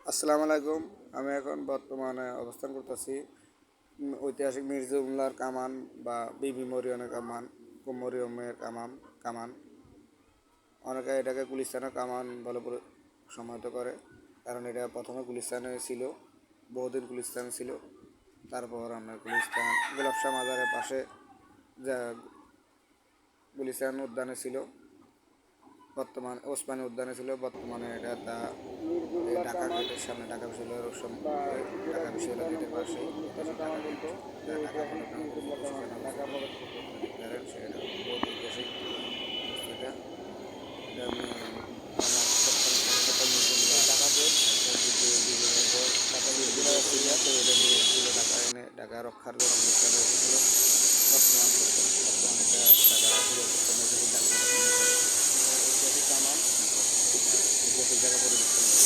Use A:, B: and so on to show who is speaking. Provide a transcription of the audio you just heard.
A: আসসালামু আলাইকুম। আমি এখন বর্তমানে অবস্থান করতেছি ঐতিহাসিক মির্জা কামান বা বিবি মরিয়মের কামান, মরিয়মের কামান। অনেকে এটাকে গুলিস্তানের কামান বলে সমাহিত করে, কারণ এটা প্রথমে গুলিস্তানে ছিল, বহুদিন গুলিস্তান ছিল। তারপর আমরা গুলিস্তান গোলাপশাহ মাজারের পাশে যা গুলিস্তান উদ্যানে ছিল, বর্তমান ওসমানী উদ্যানে ছিল। বর্তমানে এটা ঢাকা গেটের সামনে, ঢাকা বিশ্ববিদ্যালয়ের ঢাকা বিশ্ববিদ্যালয় গেটের পাশে ঐতিহাসিক ঢাকা গেট, যা ঢাকা মহানগর পরিচিত সেখানে অবস্থিত। দেখতে পারেন সেটা বহুত ঐতিহাসিক বস্তু। এটা এটা আমি আমার সপ্তম ঢাকা গেট বিজয়ের পর ঢাকা বিশ্ববিদ্যালয় তো এটা নিয়ে ছিল, ঢাকা এনে ঢাকা রক্ষার জন্য প্রতিষ্ঠা হয়েছিল। বর্তমানে এটা ঢাকা পুরো ঐতিহাসিক কামান ঐতিহাসিক জায়গা পরিদর্শন